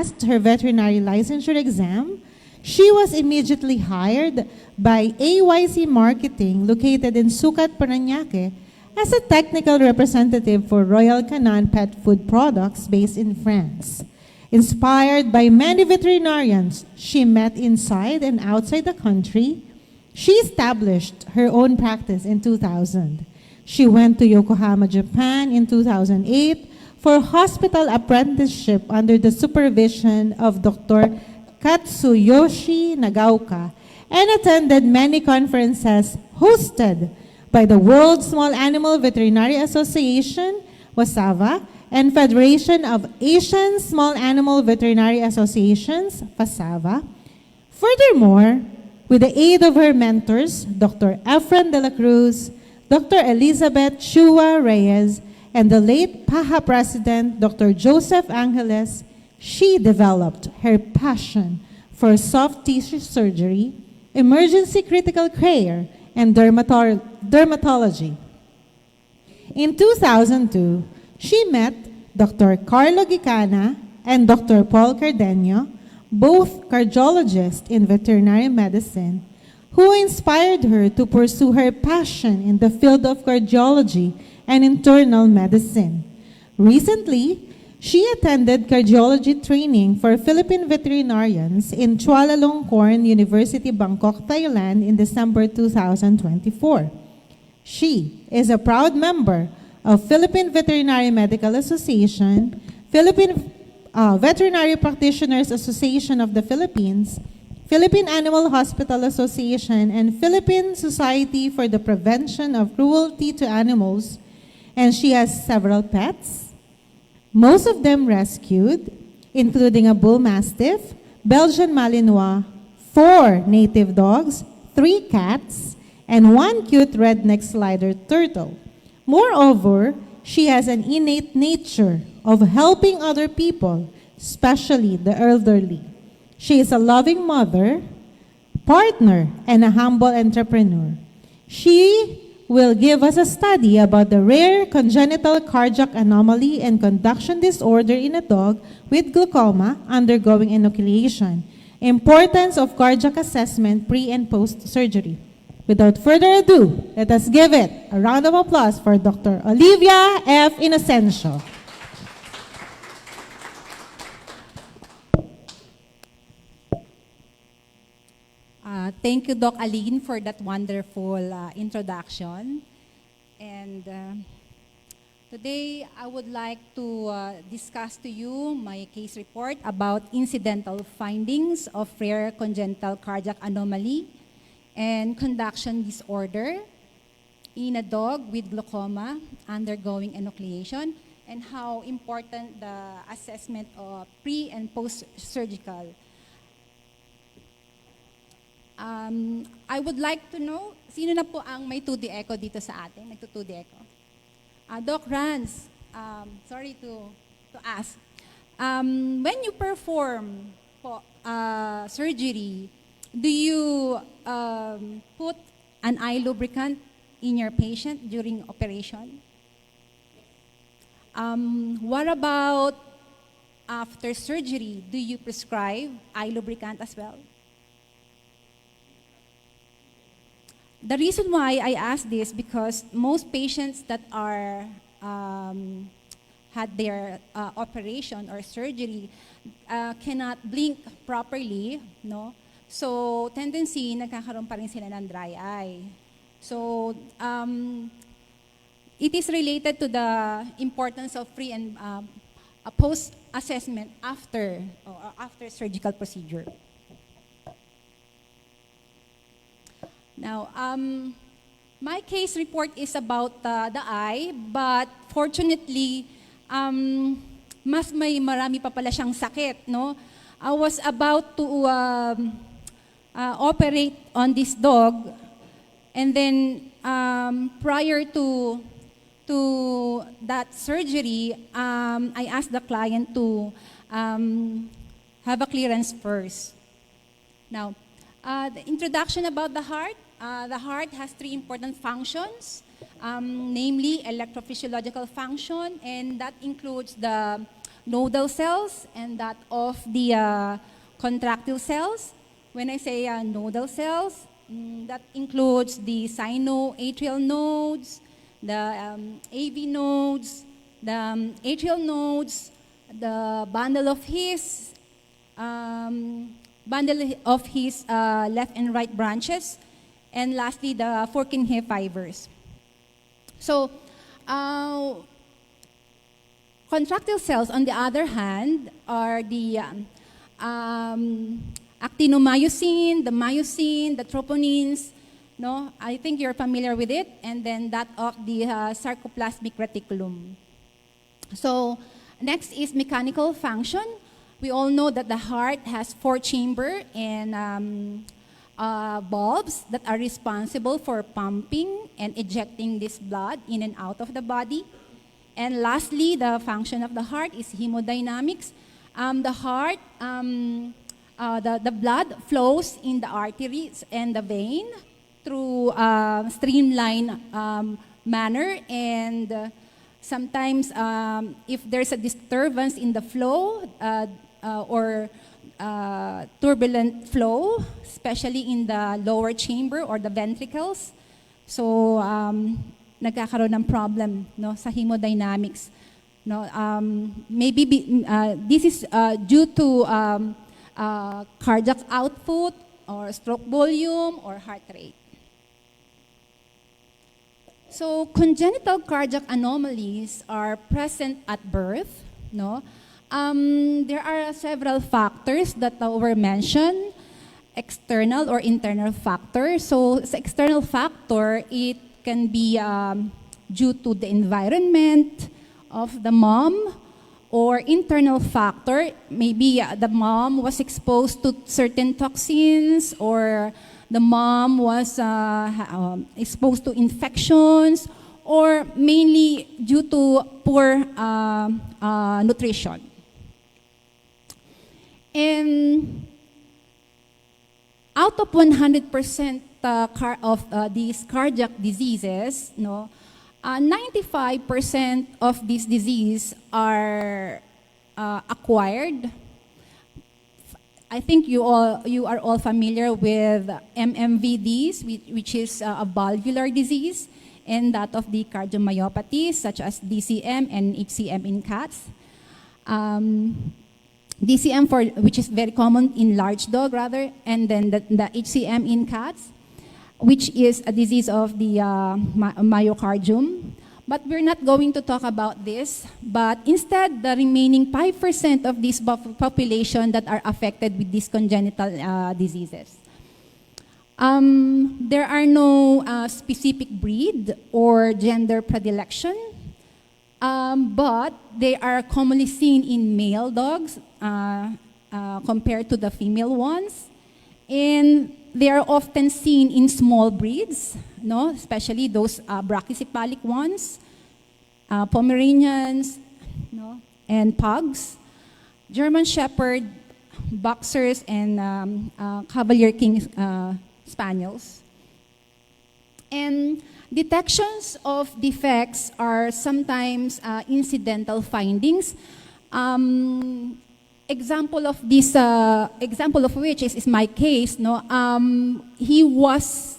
passed her veterinary licensure exam, she was immediately hired by AYC Marketing, located in Sucat, Parañaque, as a technical representative for Royal Canin Pet Food Products based in France. Inspired by many veterinarians she met inside and outside the country, she established her own practice in 2000. She went to Yokohama, Japan in 2008 for hospital apprenticeship under the supervision of Dr. Katsuyoshi Nagaoka and attended many conferences hosted by the World Small Animal Veterinary Association, WASAVA, and Federation of Asian Small Animal Veterinary Associations, FASAVA. Furthermore, with the aid of her mentors, Dr. Efren de la Cruz, Dr. Elizabeth Chua Reyes, and the late PAHA President, Dr. Joseph Angeles, she developed her passion for soft tissue surgery, emergency critical care, and dermatology. In 2002, she met Dr. Carlo Gicana and Dr. Paul Cardenio, both cardiologists in veterinary medicine, who inspired her to pursue her passion in the field of cardiology and internal medicine. Recently, she attended cardiology training for Philippine veterinarians in Chulalongkorn University, Bangkok, Thailand in December 2024. She is a proud member of Philippine Veterinary Medical Association, Philippine Veterinary Practitioners Association of the Philippines, Philippine Animal Hospital Association, and Philippine Society for the Prevention of Cruelty to Animals, and she has several pets, most of them rescued, including a bull mastiff, Belgian Malinois, 4 native dogs, 3 cats, and 1 cute redneck slider turtle. Moreover, she has an innate nature of helping other people, especially the elderly. She is a loving mother, partner, and a humble entrepreneur. She will give us a study about the rare congenital cardiac anomaly and conduction disorder in a dog with glaucoma undergoing inoculation. Importance of cardiac assessment pre and post surgery. Without further ado, let us give it a round of applause for Dr. Olivia F. Inocencio. Thank you, Doc Aline, for that wonderful introduction. And today, I would like to discuss to you my case report about incidental findings of rare congenital cardiac anomaly and conduction disorder in a dog with glaucoma undergoing enucleation, and how important the assessment of pre- and post-surgical. I would like to know, sino na po ang may 2D echo dito sa atin? Nagto-2D echo. Doc Rans, sorry to ask. When you perform surgery, do you put an eye lubricant in your patient during operation? What about after surgery? Do you prescribe eye lubricant as well? The reason why I ask this because most patients that are had their operation or surgery cannot blink properly, no? So tendency nagkakaroon pa rin sila ng dry eye. So it is related to the importance of pre and post assessment after surgical procedure. Now, my case report is about the eye, but fortunately, marami pa pala siyang sakit, no? I was about to operate on this dog, and then prior to that surgery, I asked the client to have a clearance first. Now, the introduction about the heart. The heart has 3 important functions, namely electrophysiological function, and that includes the nodal cells and that of the contractile cells. When I say nodal cells, that includes the sinoatrial nodes, the AV nodes, the atrial nodes, the bundle of his left and right branches, and lastly, the Purkinje fibers. So, contractile cells, on the other hand, are the actinomyosin, the myosin, the troponins. No, I think you're familiar with it, and then that of the sarcoplasmic reticulum. So, next is mechanical function. We all know that the heart has 4 chambers and valves that are responsible for pumping and ejecting this blood in and out of the body. And lastly, the function of the heart is hemodynamics. The heart, the blood flows in the arteries and the vein through streamlined manner, and sometimes if there's a disturbance in the flow or turbulent flow, especially in the lower chamber or the ventricles, so nagkakaroon ng problem, no, sa hemodynamics. No, maybe this is due to cardiac output or stroke volume or heart rate. So congenital cardiac anomalies are present at birth. No, there are several factors that were mentioned, external or internal factors. So sa external factor, it can be due to the environment of the mom, or internal factor, maybe the mom was exposed to certain toxins, or the mom was exposed to infections, or mainly due to poor nutrition. And out of 100% of these cardiac diseases, no, 95% of these diseases are acquired. I think you are all familiar with MMVDs, which is a valvular disease, and that of the cardiomyopathies such as DCM and HCM in cats. DCM which is very common in large dog rather, and then the HCM in cats, which is a disease of the myocardium. But we're not going to talk about this, but instead, the remaining 5% of this population that are affected with these congenital diseases. There are no specific breed or gender predilection, but they are commonly seen in male dogs compared to the female ones. And they are often seen in small breeds, no? Especially those brachycephalic ones, Pomeranians, no? And pugs, German Shepherd, Boxers, and Cavalier King Spaniels. And detections of defects are sometimes incidental findings. Example of this, example of which is my case. No, he was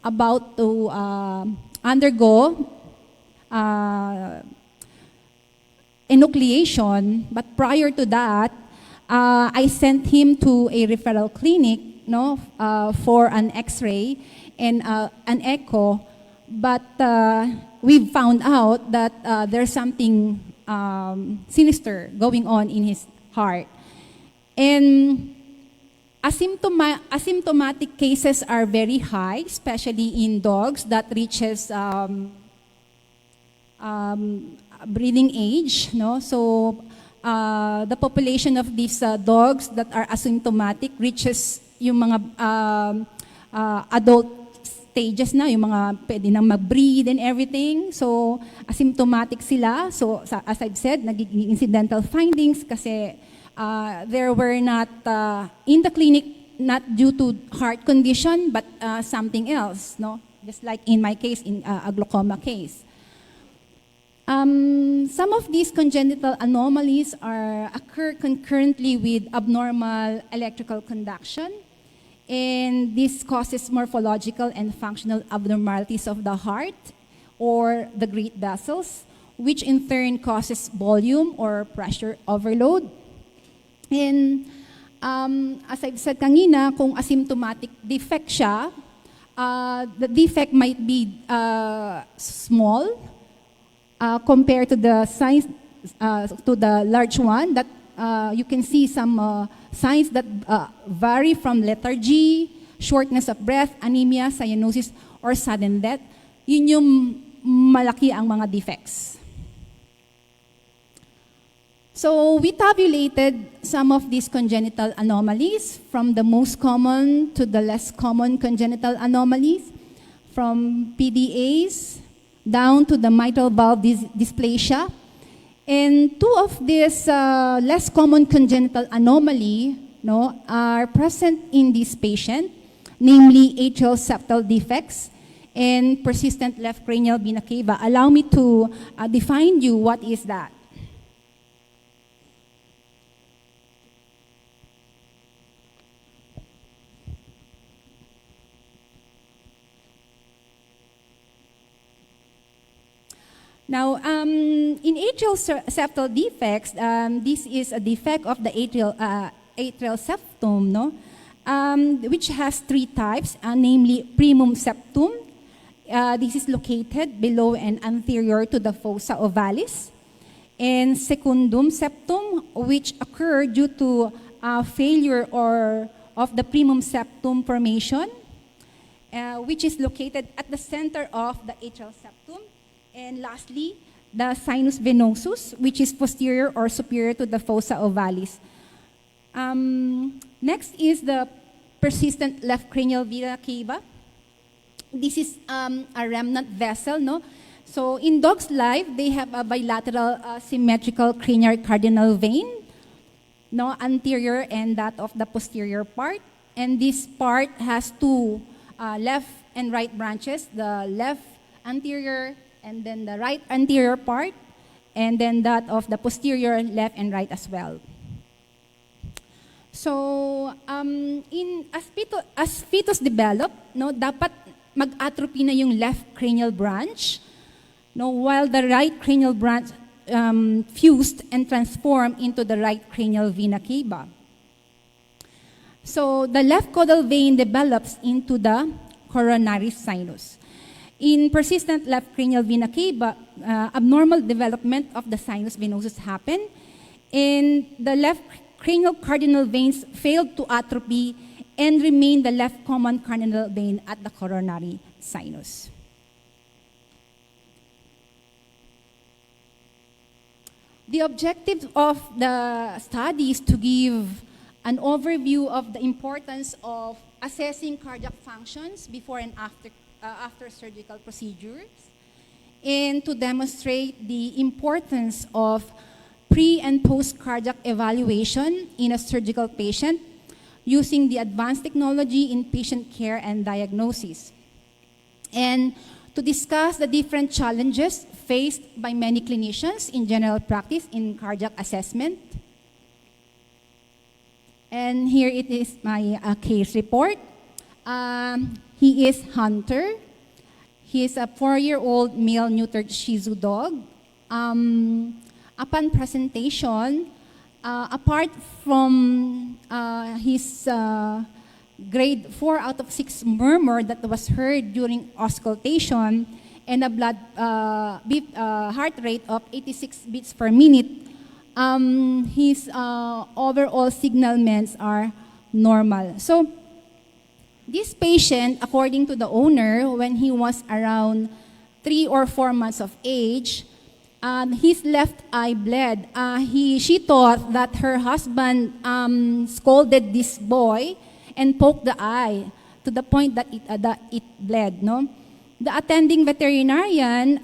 about to undergo enucleation, but prior to that, I sent him to a referral clinic, no, for an X-ray and an echo. But we found out that there's something sinister going on in his heart. And asymptomatic cases are very high, especially in dogs that reaches breeding age. No? So the population of these dogs that are asymptomatic reaches yung mga adult stages na, yung mga pwede nang mag-breed and everything. So asymptomatic sila. So as I've said, nagiging incidental findings kasi there were not in the clinic, not due to heart condition, but something else, no? Just like in my case, in a glaucoma case. Some of these congenital anomalies occur concurrently with abnormal electrical conduction, and this causes morphological and functional abnormalities of the heart or the great vessels, which in turn causes volume or pressure overload. And as I've said kanina, kung asymptomatic defect siya, the defect might be small compared to the size to the large one. That you can see some signs that vary from lethargy, shortness of breath, anemia, cyanosis, or sudden death. Yun yung malaki ang mga defects. So we tabulated some of these congenital anomalies from the most common to the less common congenital anomalies, from PDAs down to the mitral valve dysplasia. And two of these less common congenital anomaly are present in this patient, namely atrial septal defects and persistent left cranial vena cava. Allow me to define you what is that. Now, in atrial septal defects, this is a defect of the atrial septum, which has three types, namely primum septum. This is located below and anterior to the fossa ovalis. And secundum septum, which occur due to failure of the primum septum formation, which is located at the center of the atrial septum. And lastly, the sinus venosus, which is posterior or superior to the fossa ovalis. Next is the persistent left cranial vena cava. This is a remnant vessel, So in dog's life, they have a bilateral symmetrical cranial cardinal vein, anterior and that of the posterior part. And this part has two left and right branches, the left anterior and then the right anterior part, and then that of the posterior left and right as well. So, as fetus develop, dapat mag-atrophy na yung left cranial branch, while the right cranial branch fused and transformed into the right cranial vena cava. So, the left caudal vein develops into the coronary sinus. In persistent left cranial vena cava, abnormal development of the sinus venosus happen, and the left cranial cardinal veins failed to atrophy and remain the left common cardinal vein at the coronary sinus. The objective of the study is to give an overview of the importance of assessing cardiac functions before and after surgical procedures, and to demonstrate the importance of pre- and post-cardiac evaluation in a surgical patient using the advanced technology in patient care and diagnosis, and to discuss the different challenges faced by many clinicians in general practice in cardiac assessment. And here it is my case report. He is Hunter. He is a 4-year-old male neutered Shih Tzu dog. Upon presentation, apart from his grade 4 out of 6 murmur that was heard during auscultation and a heart rate of 86 beats per minute, his overall signalments are normal. So, this patient, according to the owner, when he was around 3 or 4 months of age, his left eye bled. She thought that her husband scolded this boy and poked the eye to the point that it bled. The attending veterinarian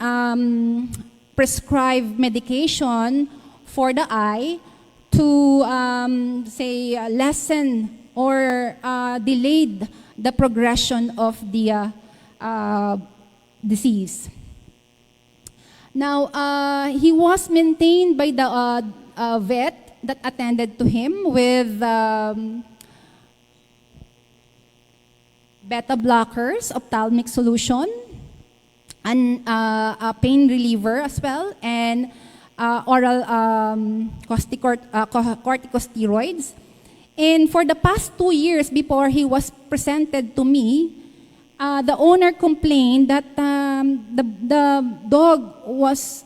prescribed medication for the eye to lessen or delayed the progression of the disease. Now, he was maintained by the vet that attended to him with beta blockers, ophthalmic solution, and a pain reliever as well, and oral corticosteroids. And for the past 2 years before he was presented to me, the owner complained that the dog was,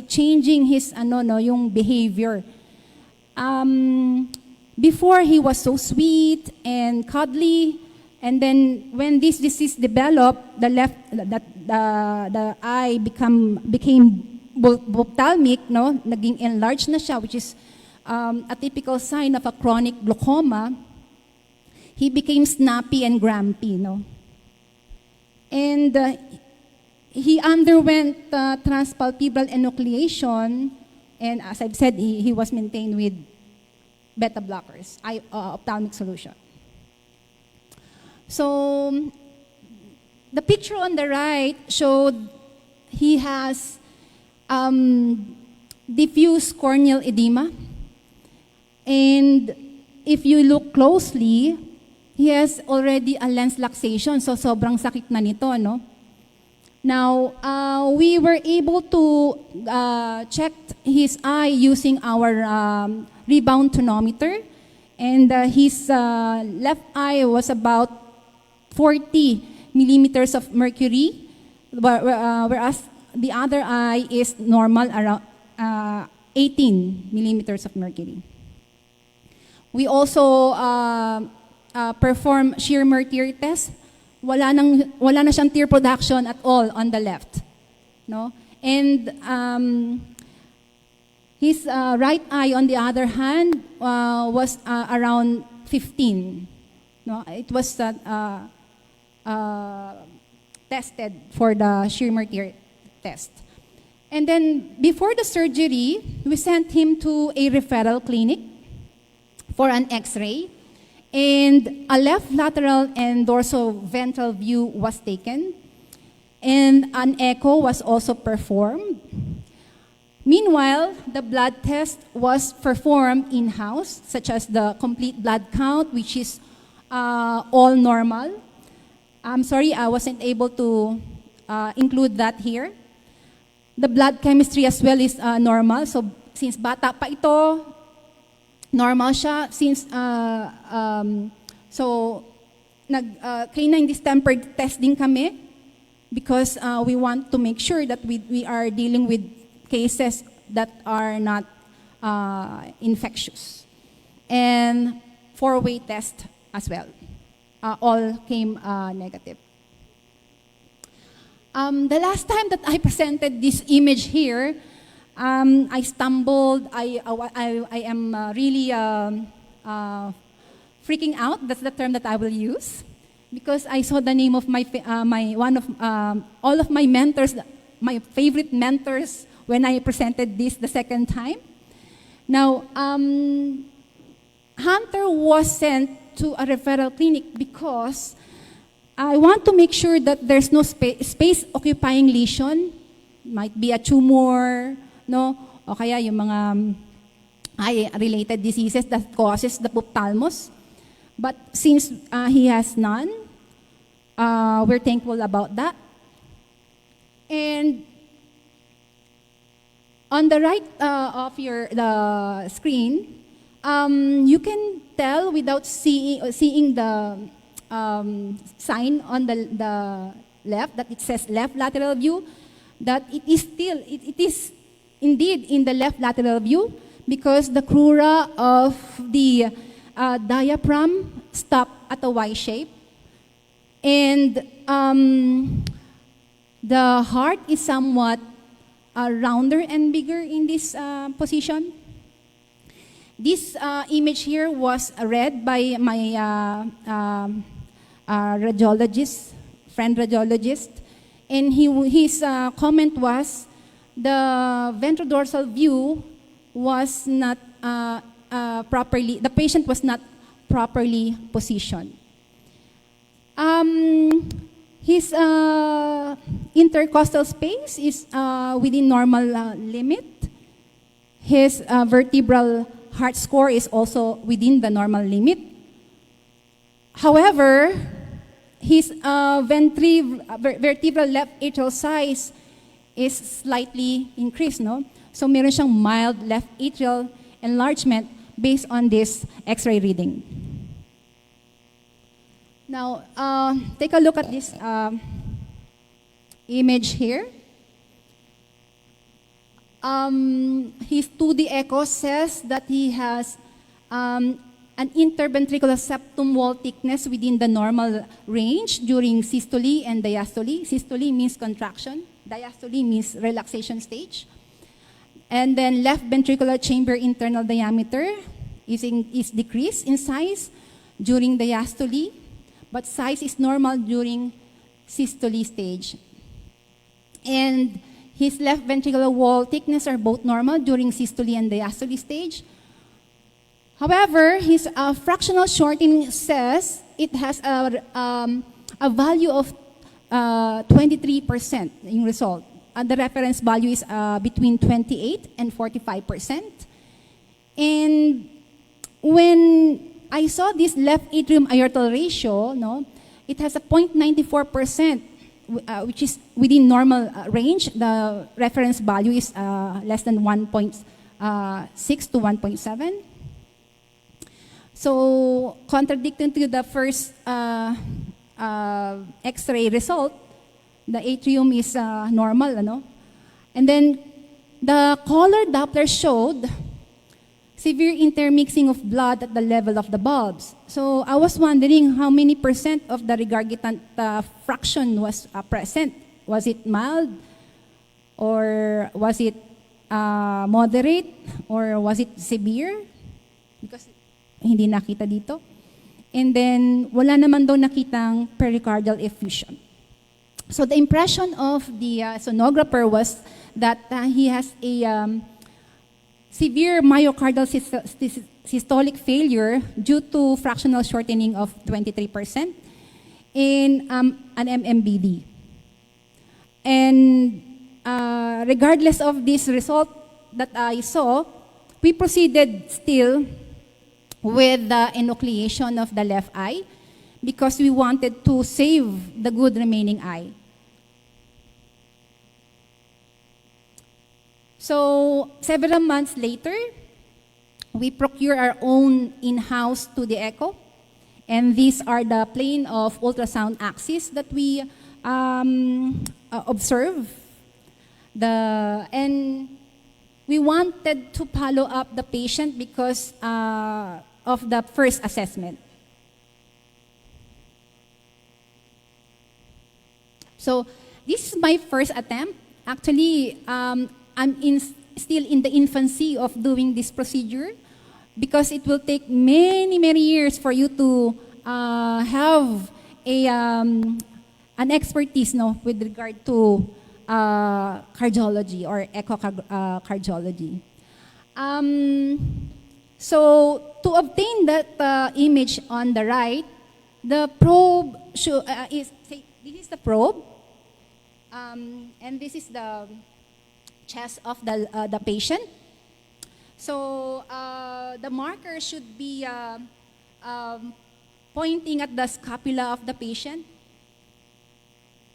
changing his yung behavior. Before he was so sweet and cuddly, and then when this disease developed, the eye became ophthalmic, no, naging enlarged na siya, which is a typical sign of a chronic glaucoma. He became snappy and grumpy, no. And he underwent transpalpebral enucleation, and as I've said, he was maintained with beta blockers, ophthalmic solution. So the picture on the right showed he has diffuse corneal edema, and if you look closely, he has already a lens luxation, so sobrang sakit na nito, no? Now, we were able to check his eye using our rebound tonometer, and his left eye was about 40 millimeters of mercury, whereas the other eye is normal, around 18 millimeters of mercury. We also perform Schirmer tear test. Wala na siyang tear production at all on the left, no? And his right eye, on the other hand, was around 15. No, it was tested for the Schirmer tear test. And then before the surgery, we sent him to a referral clinic for an X-ray, and a left lateral and dorsoventral view was taken, and an echo was also performed. Meanwhile, the blood test was performed in-house, such as the complete blood count, which is all normal. I'm sorry, I wasn't able to include that here. The blood chemistry as well is normal. So since bata pa ito, normal siya. Since canine distempered test din kami, because we want to make sure that we are dealing with cases that are not infectious. And 4-way test as well. All came negative. The last time that I presented this image here, I stumbled. I am really freaking out. That's the term that I will use, because I saw the name of all of my mentors, my favorite mentors, when I presented this the second time. Now, Hunter was sent to a referral clinic because I want to make sure that there's no space-occupying lesion. Might be a tumor, no? O kaya yung mga eye-related diseases that causes the ophthalmos. But since he has none, we're thankful about that. And on the right of the screen, you can tell without seeing the sign on the left that it says left lateral view, that it is indeed in the left lateral view, because the crura of the diaphragm stop at a Y shape, and the heart is somewhat rounder and bigger in this position. This image here was read by my friend radiologist, and his comment was the ventrodorsal view was not properly, the patient was not properly positioned. His intercostal space is within normal limit. His vertebral heart score is also within the normal limit. However, his vertebral left atrial size is slightly increased, no? So meron siyang mild left atrial enlargement based on this X-ray reading. Now, take a look at this image here. His 2D echo says that he has an interventricular septum wall thickness within the normal range during systole and diastole. Systole means contraction, diastole means relaxation stage. And then left ventricular chamber internal diameter is decreased in size during diastole, but size is normal during systole stage. And his left ventricular wall thickness are both normal during systole and diastole stage. However, his fractional shortening says it has a value of 23% in result. The reference value is between 28 and 45%. And when I saw this left atrium aortal ratio, no, it has a 0.94%, which is within normal range. The reference value is less than 1.6 to 1.7. So, contradicting to the first X-ray result, the atrium is normal, ano? And then, the color Doppler showed severe intermixing of blood at the level of the bulbs. So, I was wondering how many % of the regurgitant fraction was present. Was it mild? Or was it moderate? Or was it severe? Because hindi nakita dito. And then, wala naman daw nakitang pericardial effusion. So the impression of the sonographer was that he has a severe myocardial systolic failure due to fractional shortening of 23% in an MMBD. And regardless of this result that I saw, we proceeded still with the enucleation of the left eye because we wanted to save the good remaining eye. So, several months later, we procure our own in-house 2D echo. And these are the plane of ultrasound axis that we observe. And we wanted to follow up the patient because of the first assessment. So, this is my first attempt. Actually, I'm still in the infancy of doing this procedure because it will take many, many years for you to have an expertise, no, with regard to cardiology or echocardiology. So to obtain that image on the right, the probe this is the probe, and this is the chest of the patient. So the marker should be pointing at the scapula of the patient.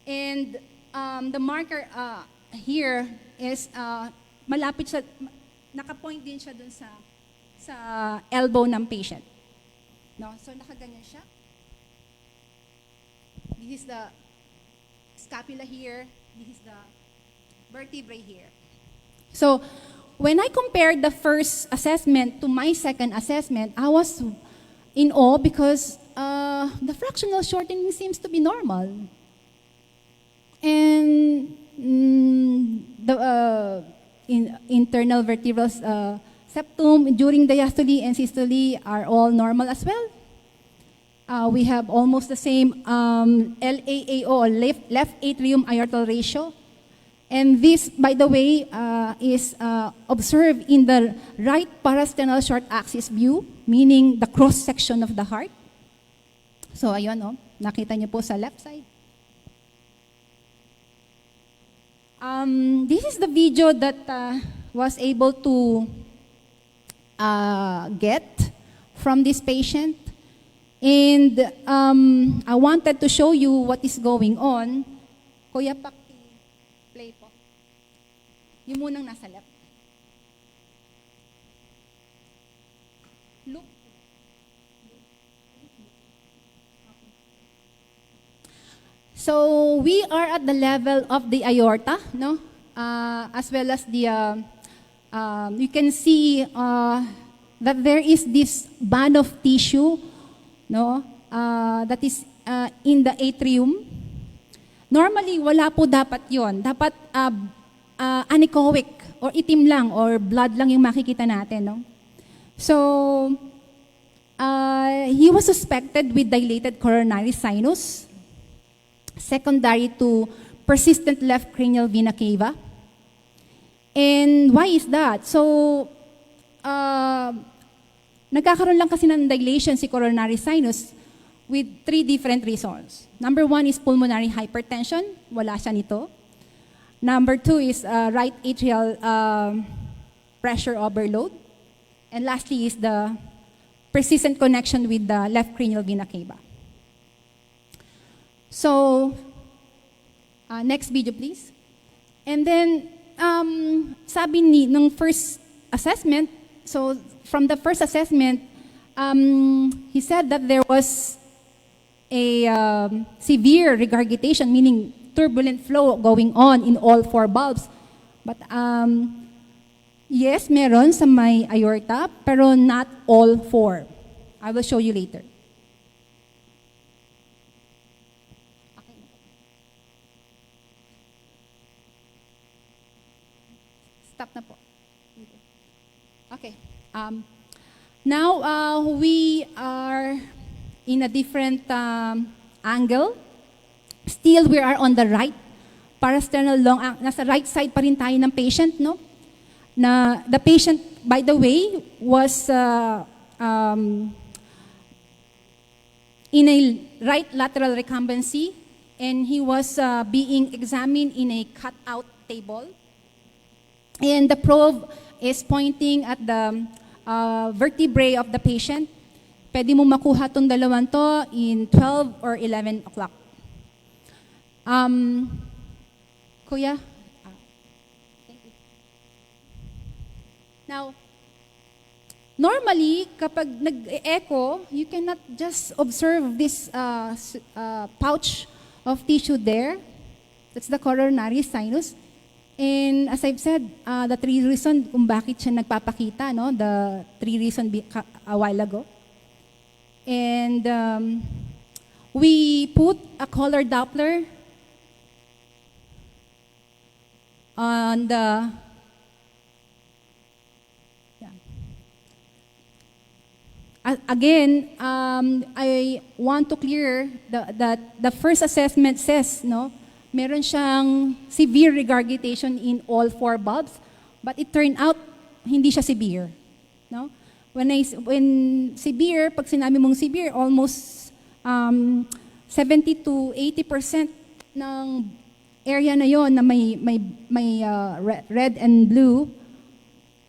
And the marker here is malapit sa, nakapoint din siya dun sa elbow ng patient. No? So nakaganyan siya. This is the scapula here. This is the vertebrae here. So, when I compared the first assessment to my second assessment, I was in awe because the fractional shortening seems to be normal. And the internal vertebral septum during diastole and systole are all normal as well. We have almost the same LAAO, left atrium aortal ratio. And this, by the way, is observed in the right parasternal short axis view, meaning the cross-section of the heart. So, ayun, no? Nakita niyo po sa left side. This is the video that was able to get from this patient. And I wanted to show you what is going on. Kuya, play po. Yung munang nasa left. Look. So we are at the level of the aorta, no? As well as the, you can see that there is this band of tissue, no? That is in the atrium. Normally, wala po dapat yon. Dapat anechoic or itim lang or blood lang yung makikita natin, no? So, he was suspected with dilated coronary sinus, secondary to persistent left cranial vena cava. And why is that? So, nagkakaroon lang kasi ng dilation si coronary sinus with 3 different reasons. Number 1 is pulmonary hypertension. Wala siya nito. Number 2 is right atrial pressure overload. And lastly is the persistent connection with the left cranial vena cava. So, next video please. And then, sabi nung first assessment, so from the first assessment, he said that there was a severe regurgitation, meaning turbulent flow going on in all 4 valves. But yes, meron sa may aorta, pero not all 4. I will show you later. Stop na po. Okay. Now, we are in a different angle. Still, we are on the right. Parasternal long, nasa right side pa rin tayo ng patient, no? Na, the patient, by the way, was in a right lateral recumbency, and he was being examined in a cut-out table. And the probe is pointing at the vertebrae of the patient. Pwede mo makuha itong dalawan to in 12 or 11 o'clock. Kuya? Thank you. Now, normally, kapag nag-echo, you cannot just observe this pouch of tissue there. That's the coronary sinus. And as I've said, the 3 reasons kung bakit siya nagpapakita, no? The 3 reasons a while ago. And we put a color Doppler on the, again, I want to clear that the first assessment says, no, meron siyang severe regurgitation in all 4 valves, but it turned out hindi siya severe, no? When severe, pag sinabi mong severe, almost 70 to 80% ng area na yon na may red and blue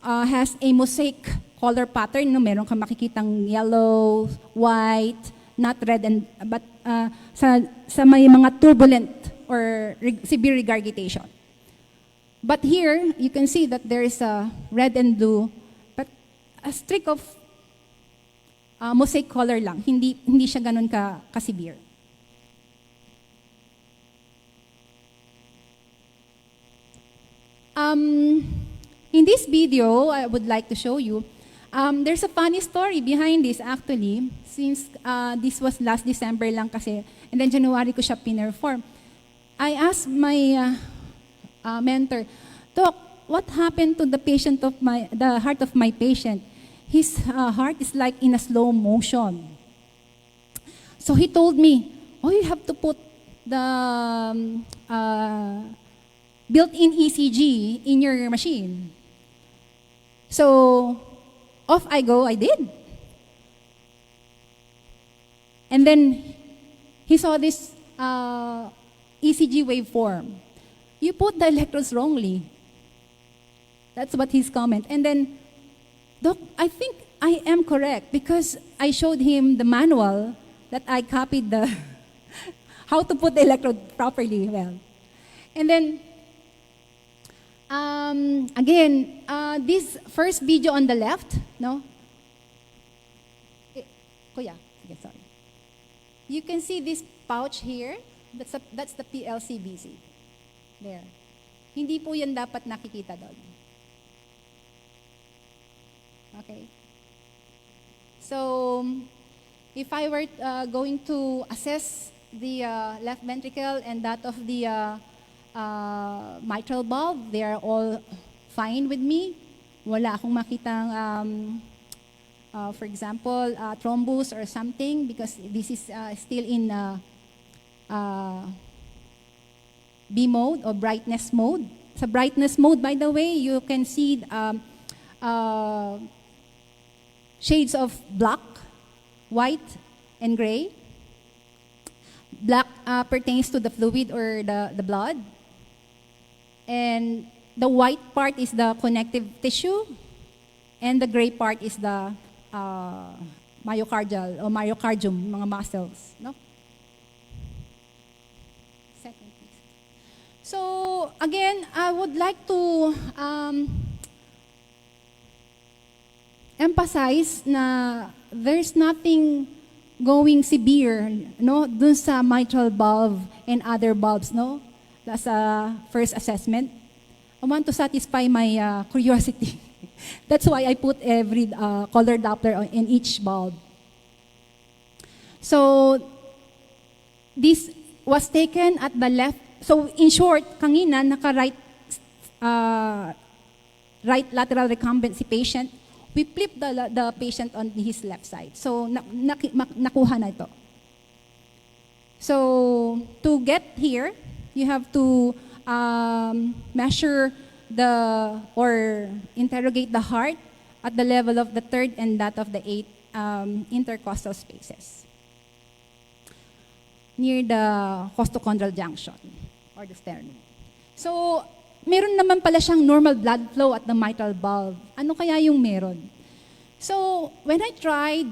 has a mosaic color pattern, no? Meron kang makikitang yellow, white, not red and but sa may mga turbulent or severe regurgitation. But here, you can see that there is a red and blue, but a streak of mosaic color lang. Hindi siya ganun ka-severe. In this video, I would like to show you, there's a funny story behind this actually, since this was last December lang kasi, and then January ko siya pinerform. I asked my mentor, Doc, what happened to the heart of my patient? His heart is like in a slow motion. So he told me, oh, you have to put the built-in ECG in your machine. So off I go, I did. And then he saw this ECG waveform. you put the electrodes wrongly. That's what his comment. And then, Doc, I think I am correct because I showed him the manual that I copied the how to put the electrode properly. Well, and then again, this first video on the left, no? Kuya, okay, sorry. You can see this pouch here. That's the PLCVC. There. Hindi po yan dapat nakikita doon. Okay. So, if I were going to assess the left ventricle and that of the mitral valve, they are all fine with me. Wala akong makitang, for example, thrombus or something because this is still in B mode or brightness mode. Sa brightness mode, by the way, you can see shades of black, white, and gray. Black pertains to the fluid or the blood. And the white part is the connective tissue, and the gray part is the myocardial or myocardium, mga muscles. No? Second, please. So, again, I would like to emphasize na there's nothing going severe, no, dun sa mitral valve and other valves, no? That's a first assessment. I want to satisfy my curiosity. That's why I put every color Doppler in each valve. So, this was taken at the left. So, in short, kanina, naka-right right lateral recumbency patient. We flip the patient on his left side. So, nakuha na ito. So, to get here, you have to measure or interrogate the heart at the level of the third and that of the eighth intercostal spaces near the costochondral junction or the sternum. So, meron naman pala siyang normal blood flow at the mitral valve. Ano kaya yung meron? So, when I tried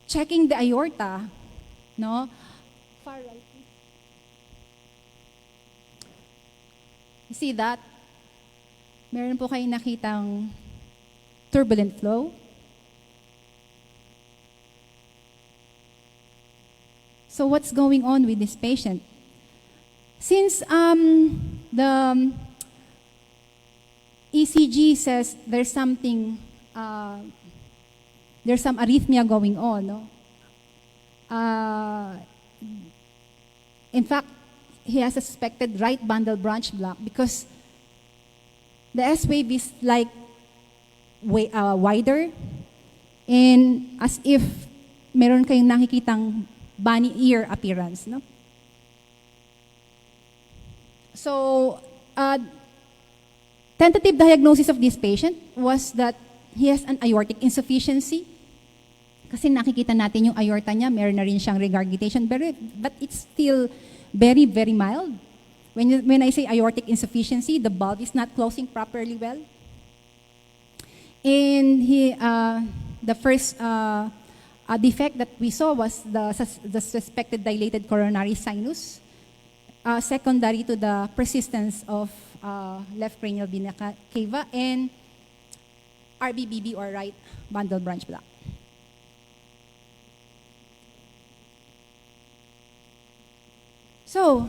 checking the aorta, no? Far right. You see that? Meron po kayong nakitang turbulent flow. So, what's going on with this patient? Since the ECG says there's something, there's some arrhythmia going on, no? In fact, he has a suspected right bundle branch block because the S wave is like wider and as if meron kayong nakikitang bunny ear appearance, no? So, tentative diagnosis of this patient was that he has an aortic insufficiency. Kasi nakikita natin yung aorta niya, meron na rin siyang regurgitation, but it's still very, very mild. When I say aortic insufficiency, the valve is not closing properly well. And the first defect that we saw was the suspected dilated coronary sinus, secondary to the persistence of left cranial vena cava and RBBB or right bundle branch block. So,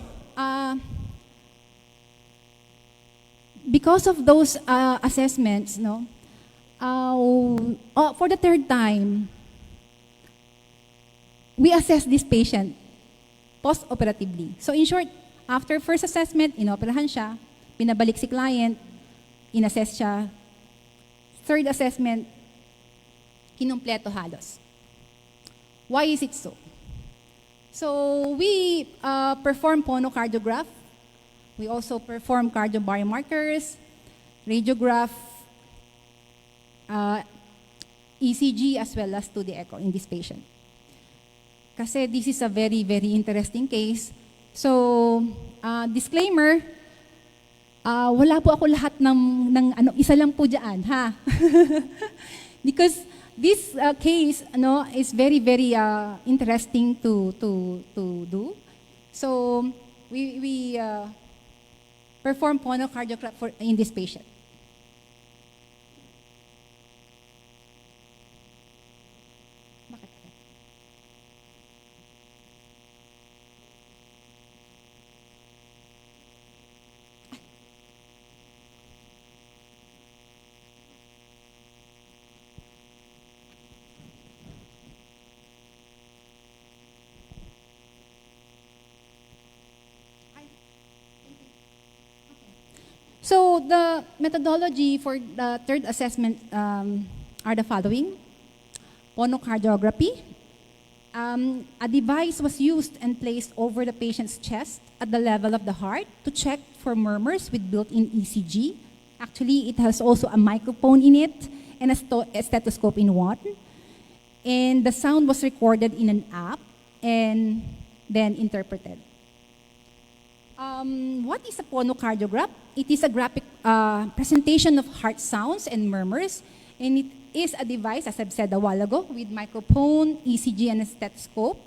because of those assessments, no, for the third time, we assess this patient post-operatively. So in short, after first assessment, inoperahan siya, pinabalik si client, inassess siya. Third assessment, kinumpleto halos. Why is it so? So we perform phonocardiograph. We also perform cardiobiomarkers, radiograph, ECG, as well as 2D echo in this patient. Kasi this is a very, very interesting case. So, disclaimer, wala po ako lahat ng ano, isa lang po diyan, ha? Because this case is very very interesting to do. So, we perform phonocardiography in this patient. So the methodology for the third assessment are the following. Phonocardiography. A device was used and placed over the patient's chest at the level of the heart to check for murmurs with built-in ECG. Actually, it has also a microphone in it and a stethoscope in one. And the sound was recorded in an app and then interpreted. What is a phonocardiograph? It is a graphic presentation of heart sounds and murmurs, and it is a device, as I've said a while ago, with microphone, ECG, and a stethoscope.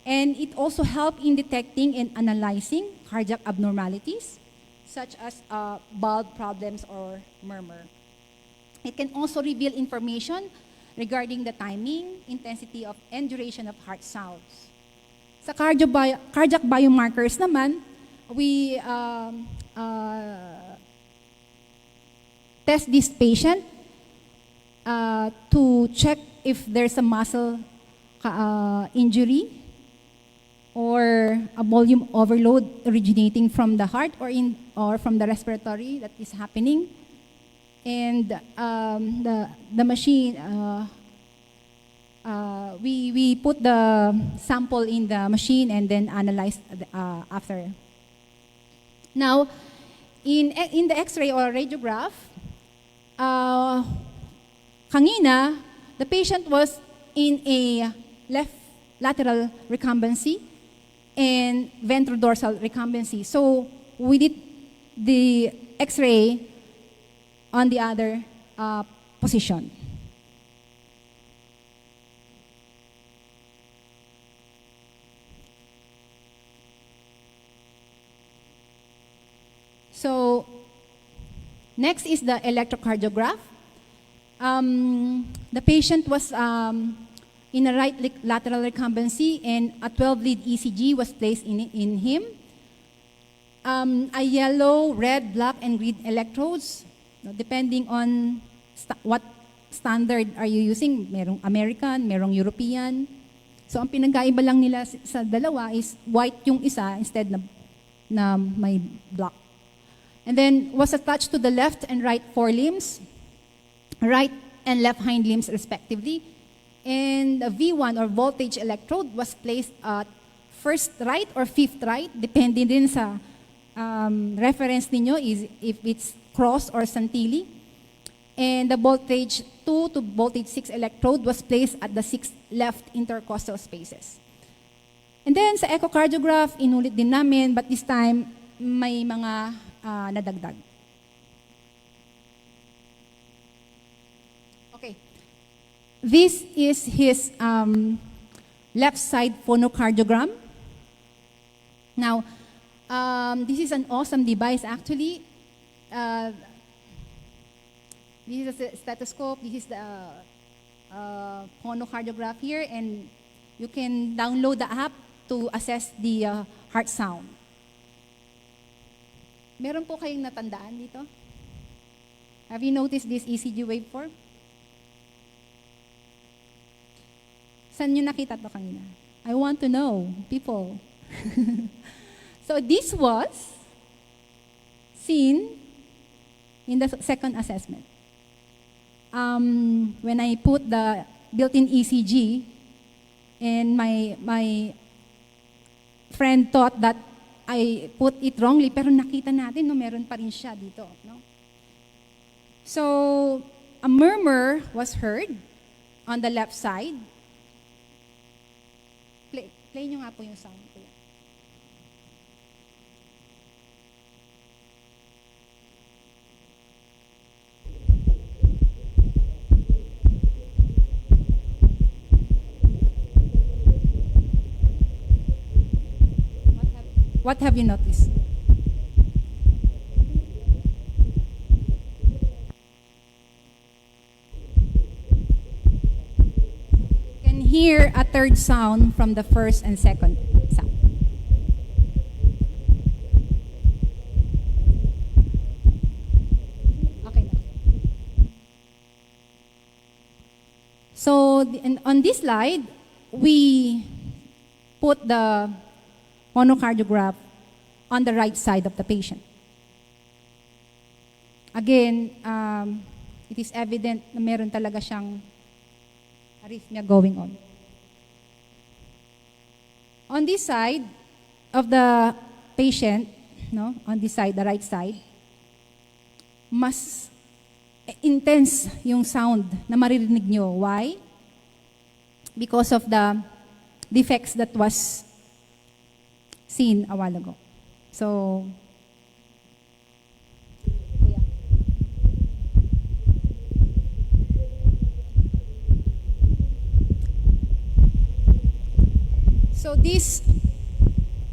And it also helps in detecting and analyzing cardiac abnormalities, such as valve problems or murmur. It can also reveal information regarding the timing, intensity of, and duration of heart sounds. Sa cardiac biomarkers naman, we test this patient to check if there's a muscle injury or a volume overload originating from the heart or from the respiratory that is happening. And the machine, we put the sample in the machine and then analyze after. Now, in the X-ray or radiograph, kanina, the patient was in a left lateral recumbency and ventrodorsal recumbency. So we did the X-ray on the other position. So, next is the electrocardiograph. The patient was in a right lateral recumbency and a 12-lead ECG was placed in him. A yellow, red, black, and green electrodes, depending on what standard are you using. Merong American, merong European. So, ang pinagkaiba lang nila sa dalawa is white yung isa instead na may black. And then was attached to the left and right forelimbs, right and left hind limbs respectively. And a V1 or voltage electrode was placed at first right or fifth right, depending din sa reference ninyo is if it's cross or Santilli. And the voltage 2 to voltage 6 electrode was placed at the 6th left intercostal spaces. And then sa echocardiograph, inulit din namin, but this time may mga nadagdag. Okay. This is his left side phonocardiogram. Now, this is an awesome device actually. This is a stethoscope. This is the phonocardiograph here, and you can download the app to assess the heart sound. Meron po kayong natandaan dito? Have you noticed this ECG waveform? Saan nyo nakita to kanina? I want to know, people. So this was seen in the second assessment. When I put the built-in ECG, and my friend thought that I put it wrongly, pero nakita natin, no, meron pa rin siya dito. No? So, a murmur was heard on the left side. Play nyo nga po yung sound. What have you noticed? You can hear a third sound from the first and second sound. Okay na. So on this slide, we put the monocardiograph on the right side of the patient. Again, it is evident na meron talaga siyang arrhythmia going on. On this side of the patient, no, on this side, the right side, mas intense yung sound na maririnig nyo. Why? Because of the defects that was seen a while ago. So, yeah. So this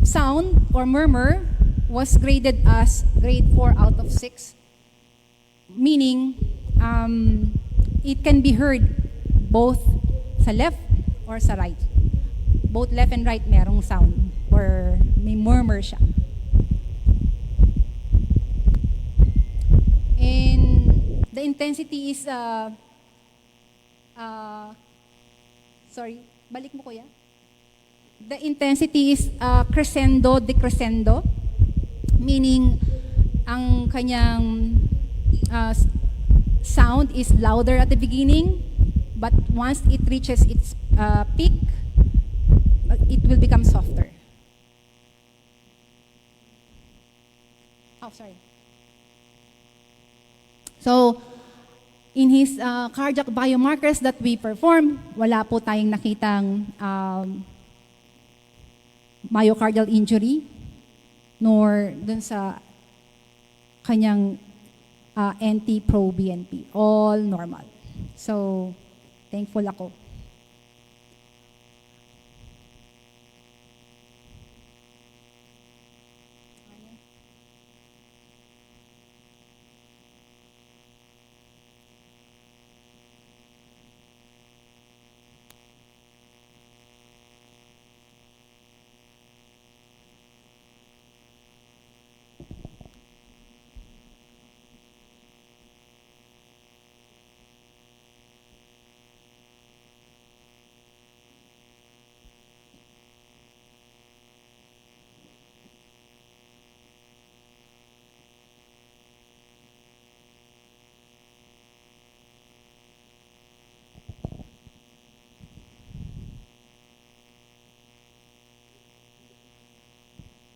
sound or murmur was graded as grade 4 out of 6, meaning it can be heard both sa left or sa right. Both left and right merong sound or may murmur siya. And the intensity is, sorry, balik mo kuya. The intensity is crescendo, decrescendo, meaning ang kanyang sound is louder at the beginning, but once it reaches its peak, it will become softer. Oh, sorry. So, in his cardiac biomarkers that we perform, wala po tayong nakitang myocardial injury, nor dun sa kanyang NT-proBNP. All normal. So, thankful ako.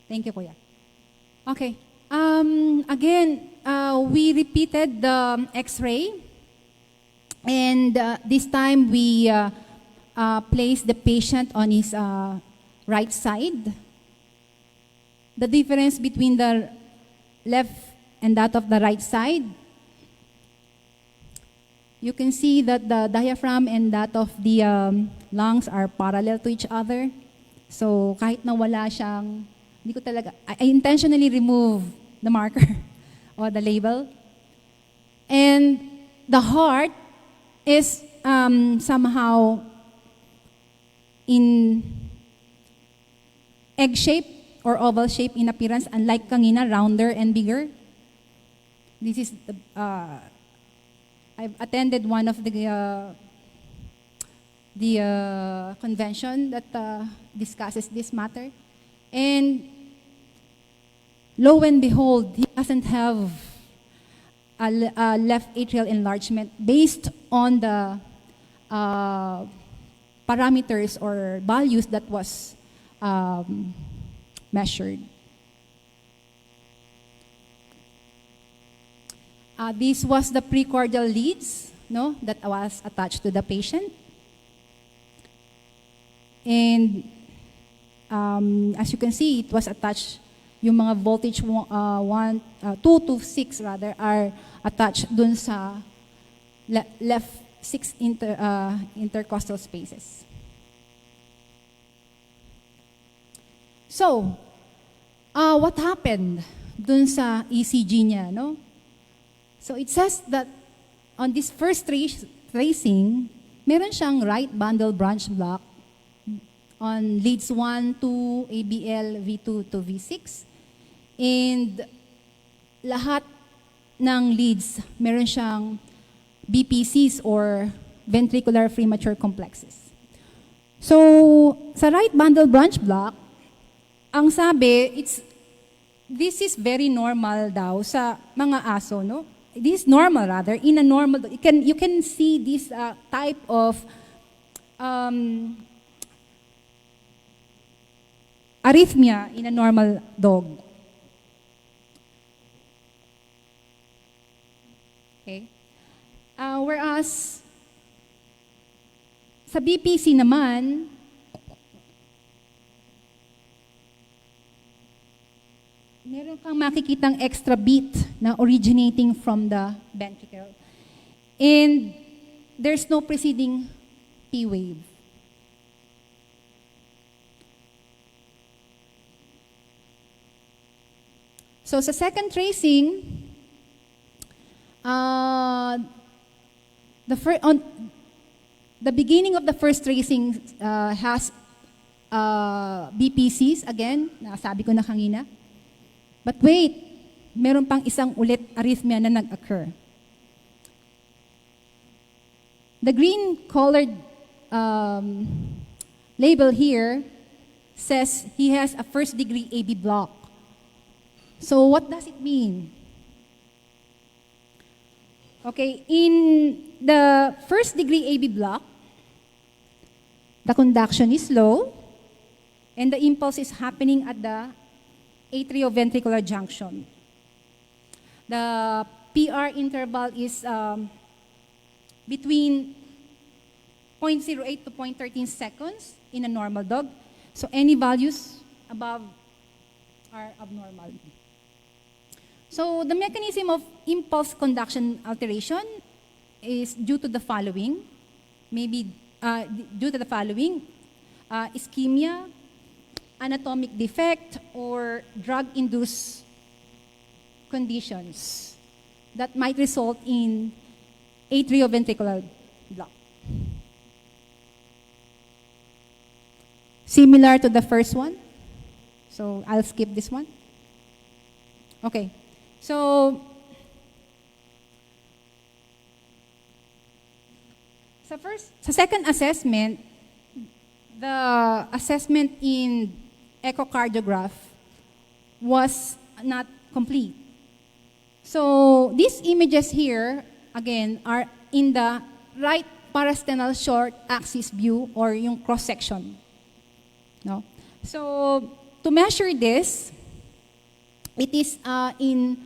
Thank you, Kuya. Okay. Again, we repeated the X-ray, and this time we placed the patient on his right side. The difference between the left and that of the right side, you can see that the diaphragm and that of the lungs are parallel to each other. So kahit na wala siyang, hindi ko talaga, I intentionally remove the marker or the label. And the heart is somehow in egg shape or oval shape in appearance, unlike kanina, rounder and bigger. This is the, I've attended one of the convention that discusses this matter. And lo and behold, he doesn't have a left atrial enlargement based on the parameters or values that was measured. This was the precordial leads, no, that was attached to the patient. And as you can see, it was attached, yung mga voltage 2 to 6 rather, are attached dun sa left 6 intercostal spaces. So, what happened dun sa ECG niya, no? So it says that on this first tracing, meron siyang right bundle branch block on leads 1 to ABL V2 to V6. And lahat ng leads, meron siyang BPCs or ventricular premature complexes. So, sa right bundle branch block, ang sabi, this is very normal daw sa mga aso, no? This is normal rather, in a normal, you can see this type of arrhythmia in a normal dog. Okay. Whereas, sa BPC naman, meron kang makikitang extra beat na originating from the ventricle. And there's no preceding P wave. So sa second tracing, the beginning of the first tracing has BPCs, again, nasabi ko na kanina. But wait, meron pang isang ulit arrhythmia na nag-occur. The green-colored label here says he has a first-degree AB block. So what does it mean? Okay, in the first-degree AB block, the conduction is low, and the impulse is happening at the atrioventricular junction. The PR interval is between 0.08 to 0.13 seconds in a normal dog. So any values above are abnormal. So the mechanism of impulse conduction alteration is due to the following. Maybe due to the following: ischemia, anatomic defect, or drug-induced conditions that might result in atrioventricular block. Similar to the first one. So I'll skip this one. Okay. So sa second assessment, the assessment in echocardiograph was not complete. So these images here, again, are in the right parasternal short axis view or yung cross-section. No? So to measure this, it is in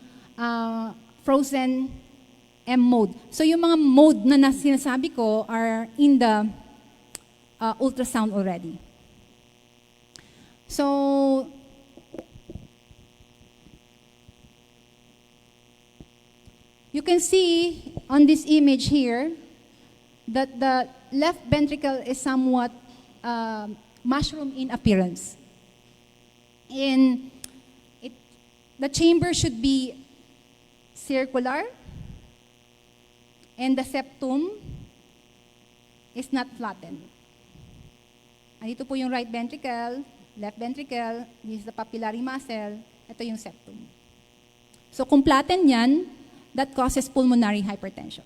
frozen M mode. So yung mga mode na sinasabi ko are in the ultrasound already. So, you can see on this image here that the left ventricle is somewhat mushroom in appearance. And the chamber should be circular, and the septum is not flattened. Andito po yung right ventricle, left ventricle, this is the papillary muscle, ito yung septum. So kung flatten yan, that causes pulmonary hypertension.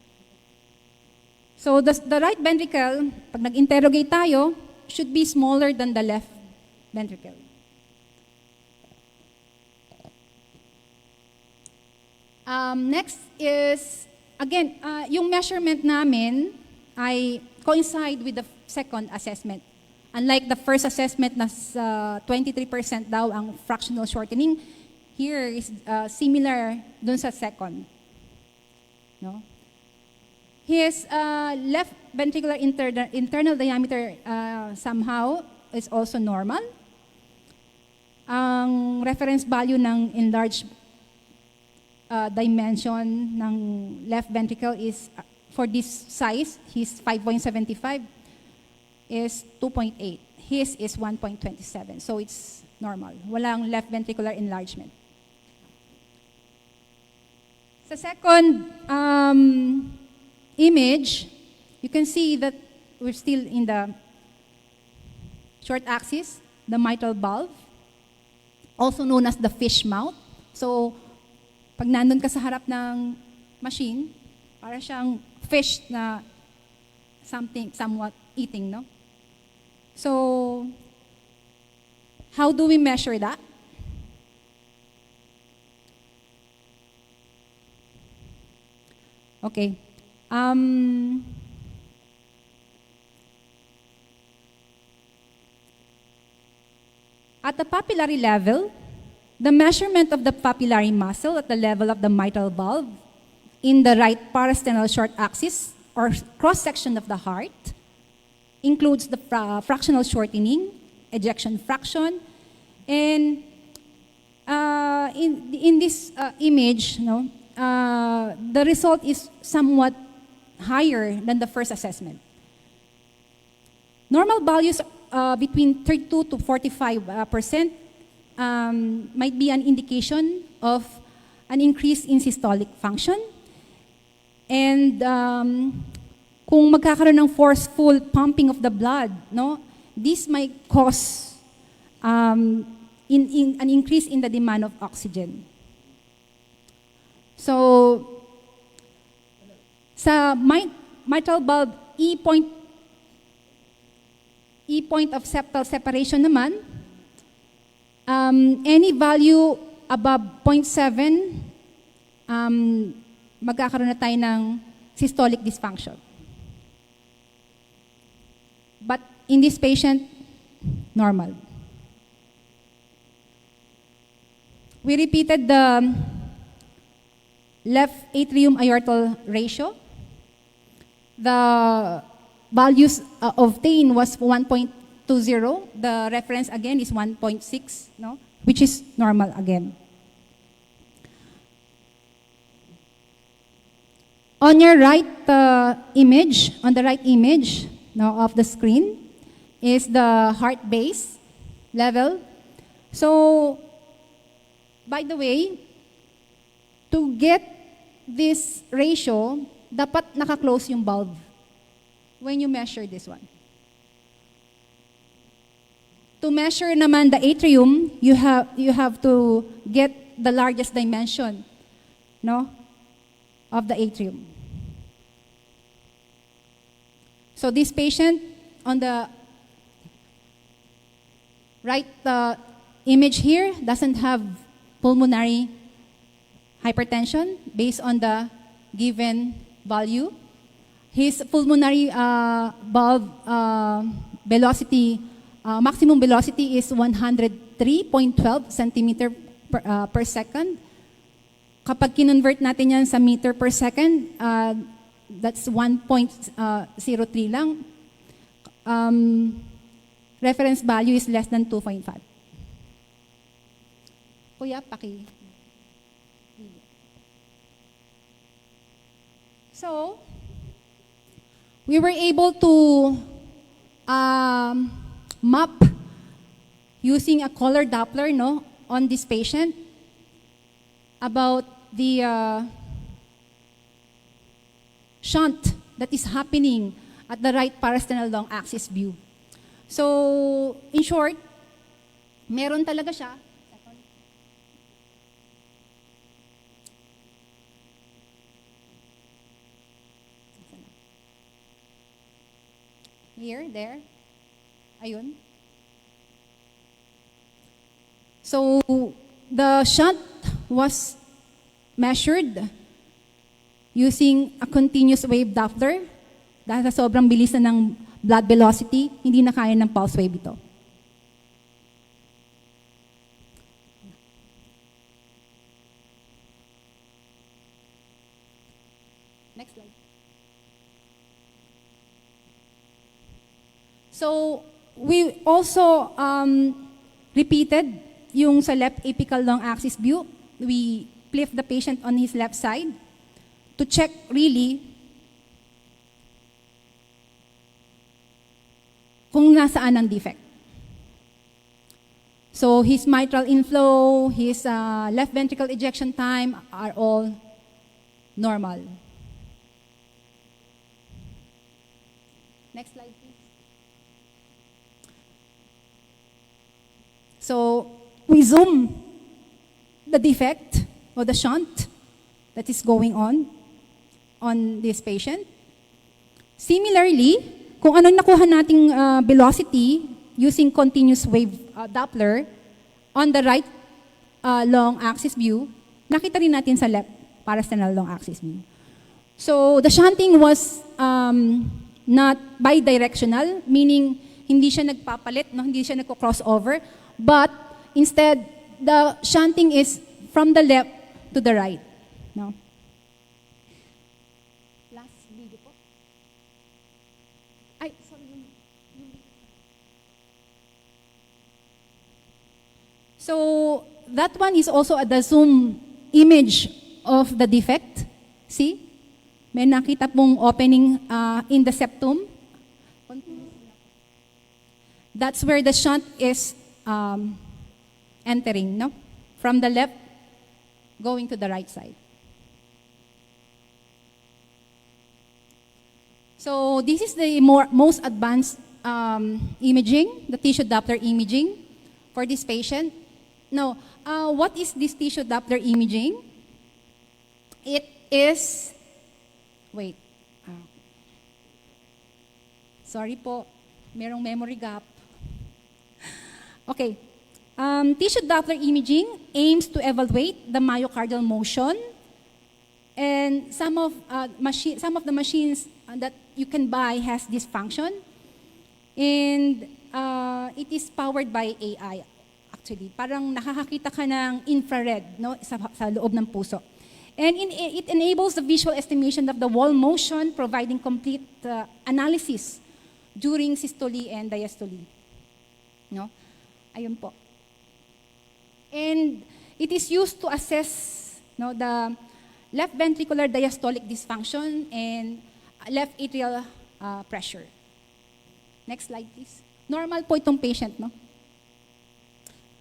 So the right ventricle, pag nag-interrogate tayo, should be smaller than the left ventricle. Next is, again, yung measurement namin ay coincide with the second assessment. Unlike the first assessment na 23% daw ang fractional shortening, here is similar dun sa second. No? His left ventricular internal diameter somehow is also normal. Ang reference value ng enlarged dimension ng left ventricle is, for this size, his 5.75, is 2.8. His is 1.27. So it's normal. Walang left ventricular enlargement. Sa second image, you can see that we're still in the short axis, the mitral valve, also known as the fish mouth. So, pag nandun ka sa harap ng machine, para siyang fish na somewhat eating, no? So, how do we measure that? Okay. At the papillary level, the measurement of the papillary muscle at the level of the mitral valve in the right parasternal short axis or cross-section of the heart includes the fractional shortening, ejection fraction, and in this image, no, the result is somewhat higher than the first assessment. Normal values between 32 to 45% might be an indication of an increase in systolic function. And kung magkakaroon ng forceful pumping of the blood, no, this might cause an increase in the demand of oxygen. So, sa mitral valve E point of septal separation naman, any value above 0.7, magkakaroon na tayo ng systolic dysfunction. But in this patient, normal. We repeated the left atrium aortal ratio. The values obtained was 1.20. The reference again is 1.6, no, which is normal again. On your right image, on the right image now of the screen, is the heart base level. So, by the way, to get this ratio, dapat naka-close yung valve when you measure this one. To measure naman the atrium, you have to get the largest dimension, no, of the atrium. So this patient on the right image here doesn't have pulmonary hypertension based on the given value. His pulmonary valve velocity, maximum velocity is 103.12 centimeter per second. Kapag kinonvert natin yan sa meter per second, that's 1.03 lang. Reference value is less than 2.5. Kuya, paki. So, we were able to map using a color Doppler, no, on this patient about the shunt that is happening at the right parasternal long axis view. So, in short, meron talaga siya. Here, there. Ayun. So, the shunt was measured using a continuous wave Doppler. Dahil sa sobrang bilis na ng blood velocity, hindi na kaya ng pulse wave ito. Next slide. So, we also repeated yung sa left apical long axis view. We flipped the patient on his left side to check really kung nasaan ang defect. So his mitral inflow, his left ventricle ejection time are all normal. Next slide, please. So we zoom the defect or the shunt that is going on this patient. Similarly, kung ano nakuha nating velocity using continuous wave Doppler on the right long axis view, nakita rin natin sa left parasternal long axis view. So the shunting was not bidirectional, meaning hindi siya nagpapalit, no? Hindi siya nagko-crossover, but instead, the shunting is from the left to the right. No? Last video po. Ay, sorry. So, that one is also the zoom image of the defect. See? May nakita pong opening in the septum. That's where the shunt is entering, no? From the left, going to the right side. So this is the most advanced imaging, the tissue Doppler imaging for this patient. Now, what is this tissue Doppler imaging? It is, wait, sorry po, merong memory gap. Okay. Tissue Doppler imaging aims to evaluate the myocardial motion, and some of the machines that you can buy has this function, and it is powered by AI. Actually, parang nakakakita ka ng infrared, no, sa loob ng puso, and it enables the visual estimation of the wall motion, providing complete analysis during systole and diastole. No, ayun po. And it is used to assess, no, the left ventricular diastolic dysfunction and left atrial pressure. Next slide, please. Normal po itong patient, no?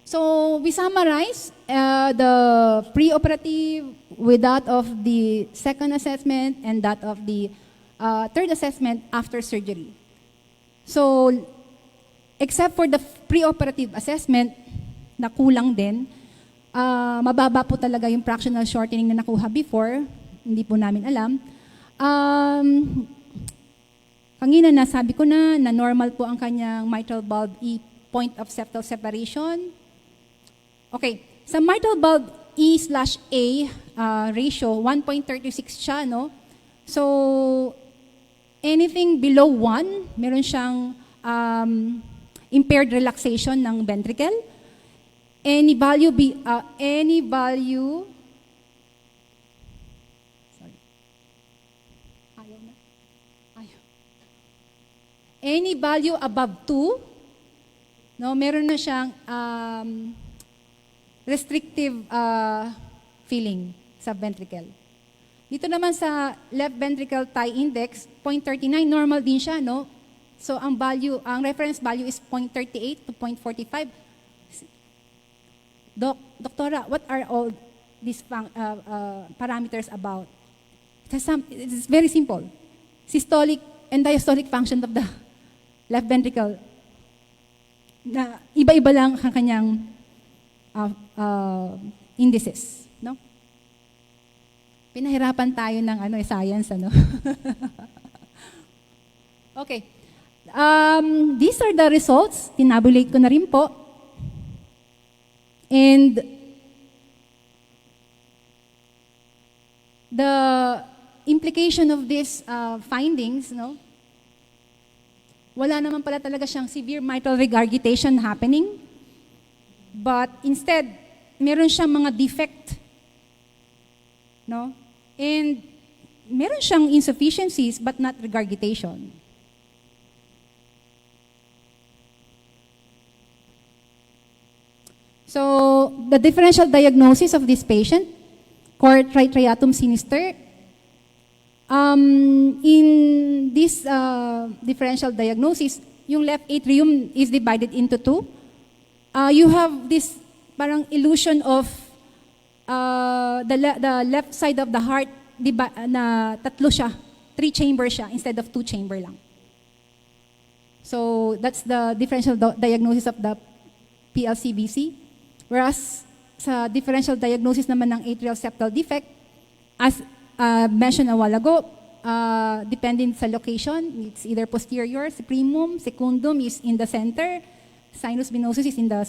So we summarize the preoperative with that of the second assessment and that of the third assessment after surgery. So except for the preoperative assessment, na kulang din, mababa po talaga yung fractional shortening na nakuha before, hindi po namin alam. Kanina nasabi ko na normal po ang kanyang mitral valve E point of septal separation. Okay, sa mitral valve E/A ratio, 1.36 siya, no? So, anything below 1, meron siyang impaired relaxation ng ventricle. Any value, sorry. Ayaw na. Ayaw. Any value above 2, no, meron na siyang restrictive feeling sa ventricle. Dito naman sa left ventricle tie index, 0.39, normal din siya, no? So ang reference value is 0.38 to 0.45. Doktora, what are all these parameters about? It's very simple. Systolic and diastolic function of the left ventricle. Na iba-iba lang ang kanyang indices, no? Pinahirapan tayo ng science, ano? Okay. These are the results. Tinabulate ko na rin po. And the implication of these findings, no? Wala naman pala talaga siyang severe mitral regurgitation happening, but instead, meron siyang mga defect, no? And meron siyang insufficiencies but not regurgitation. So, the differential diagnosis of this patient, cor triatum sinister, in this differential diagnosis, yung left atrium is divided into two. you have this parang illusion of the left side of the heart, di ba, na tatlo siya, 3 chambers siya instead of 2 chamber lang. So that's the differential diagnosis of the PLCVC. Whereas sa differential diagnosis naman ng atrial septal defect, as mentioned a while ago, depending sa location, it's either posterior, supremum, secundum is in the center, sinus venosus is in the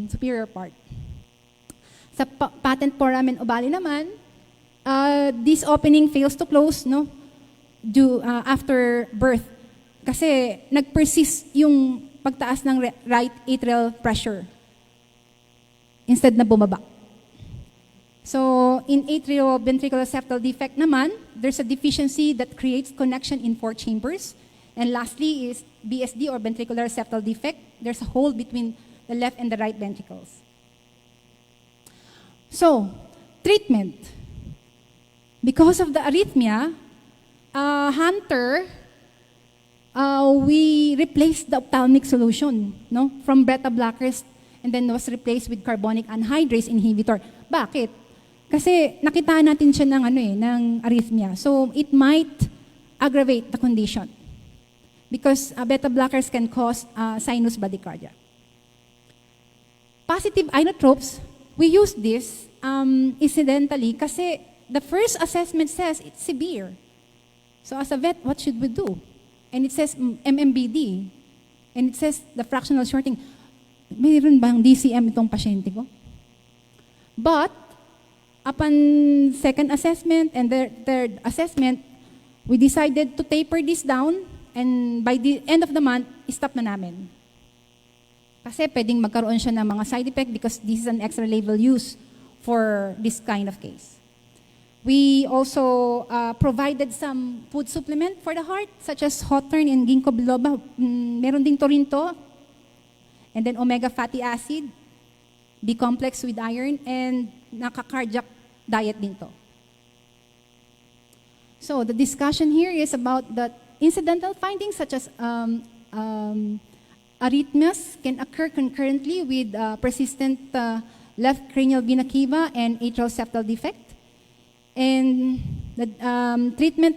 superior part. Sa patent foramen ovale naman, this opening fails to close, no, after birth. Kasi nag-persist yung pagtaas ng right atrial pressure instead na bumaba. So, in atrioventricular septal defect naman, there's a deficiency that creates connection in 4 chambers. And lastly is BSD or ventricular septal defect. There's a hole between the left and the right ventricles. So, treatment. Because of the arrhythmia, Hunter, we replaced the ophthalmic solution, no, from beta blockers and then was replaced with carbonic anhydrase inhibitor. Bakit? Kasi nakita natin siya ng ng arrhythmia. So it might aggravate the condition because beta blockers can cause sinus bradycardia. Positive inotropes, we use this incidentally kasi the first assessment says it's severe. So as a vet, what should we do? And it says MMBD. And it says the fractional shorting. Mayroon bang DCM itong pasyente ko? But, upon second assessment and third assessment, we decided to taper this down and by the end of the month, stop na namin. Kasi pwedeng magkaroon siya ng mga side effect because this is an extra label use for this kind of case. We also provided some food supplement for the heart, such as Hawthorne and ginkgo biloba. Meron ding Torinto, and then omega fatty acid, B-complex with iron, and naka-cardiac diet din to. So the discussion here is about the incidental findings such as arrhythmias can occur concurrently with persistent left cranial vena cava and atrial septal defect. And the treatment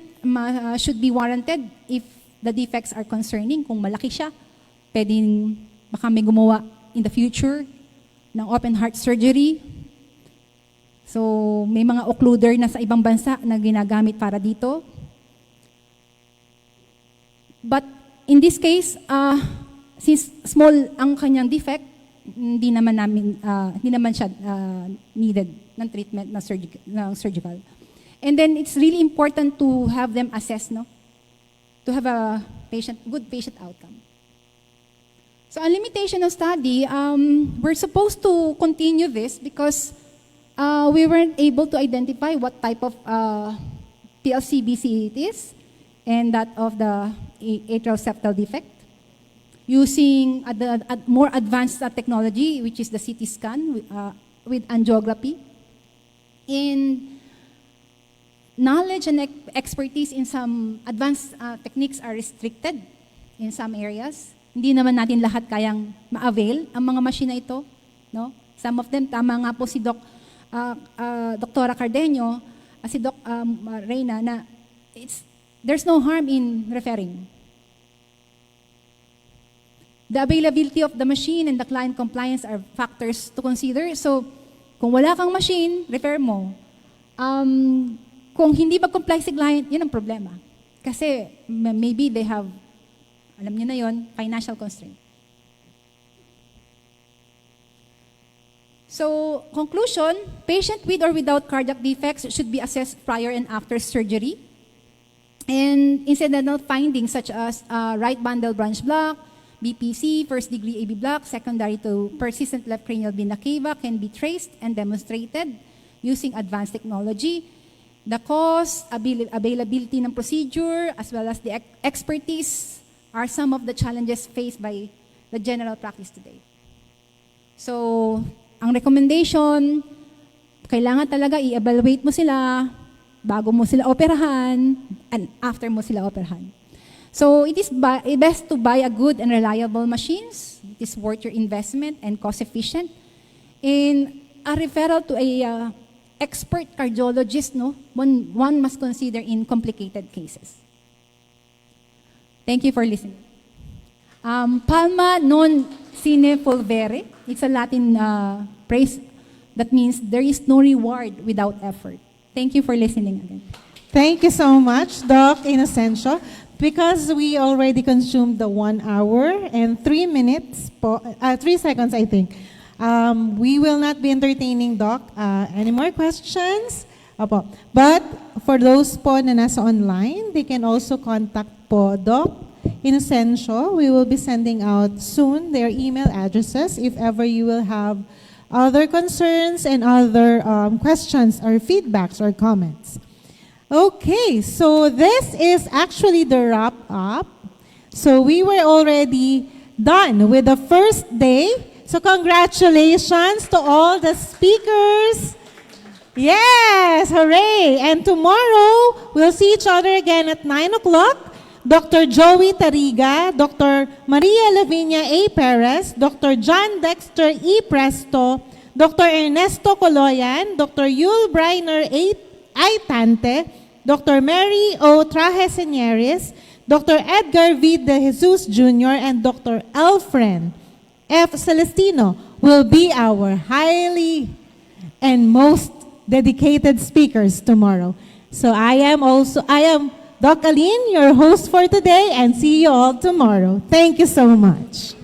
should be warranted if the defects are concerning. Kung malaki siya, pwedeng baka may gumawa in the future ng open heart surgery. So may mga occluder na sa ibang bansa na ginagamit para dito. But in this case, since small ang kanyang defect, hindi naman siya needed ng treatment na surgical. And then it's really important to have them assessed, no? To have a good patient outcome. So a limitation of study, we're supposed to continue this because we weren't able to identify what type of PLCVC it is and that of the atrial septal defect. Using more advanced technology, which is the CT scan with angiography. And knowledge and expertise in some advanced techniques are restricted in some areas. Hindi naman natin lahat kayang ma-avail ang mga machine na ito. No? Some of them, tama nga po si Dr. Cardenio, si Doc Reyna, na there's no harm in referring. The availability of the machine and the client compliance are factors to consider. So, kung wala kang machine, refer mo. Kung hindi mag-comply si client, yun ang problema. Kasi maybe they have, alam niyo na yun, financial constraint. So, conclusion, patient with or without cardiac defects should be assessed prior and after surgery. And incidental findings such as right bundle branch block, BPC, first degree AB block, secondary to persistent left cranial vena cava can be traced and demonstrated using advanced technology. The cost, availability ng procedure, as well as the expertise are some of the challenges faced by the general practice today. So, ang recommendation, kailangan talaga i-evaluate mo sila bago mo sila operahan and after mo sila operahan. So it is best to buy a good and reliable machines It is worth your investment and cost efficient. In a referral to a expert cardiologist, no, one must consider in complicated cases. Thank you for listening. Palma non sine pulvere. It's a Latin phrase that means there is no reward without effort. Thank you for listening again. Thank you so much, Doc Inocencio. Because we already consumed the 1 hour and 3 minutes, 3 seconds, I think. We will not be entertaining, Doc. Any more questions? Opo. But for those po na nasa online, they can also contact po Doc Inocencio. We will be sending out soon their email addresses if ever you will have other concerns and other questions or feedbacks or comments. Okay, so this is actually the wrap up. So we were already done with the first day. So congratulations to all the speakers. Yes, hooray. And tomorrow, we'll see each other again at 9 o'clock. Dr. Joey Tariga, Dr. Maria Lavinia A. Perez, Dr. John Dexter E. Presto, Dr. Ernesto Coloyan, Dr. Yul Briner A. Tante, Dr. Mary O. Trajes Señeres, Dr. Edgar V. De Jesus Jr., and Dr. Elfren F. Celestino will be our highly and most dedicated speakers tomorrow. So I am Doc Aline, your host for today, and see you all tomorrow. Thank you so much.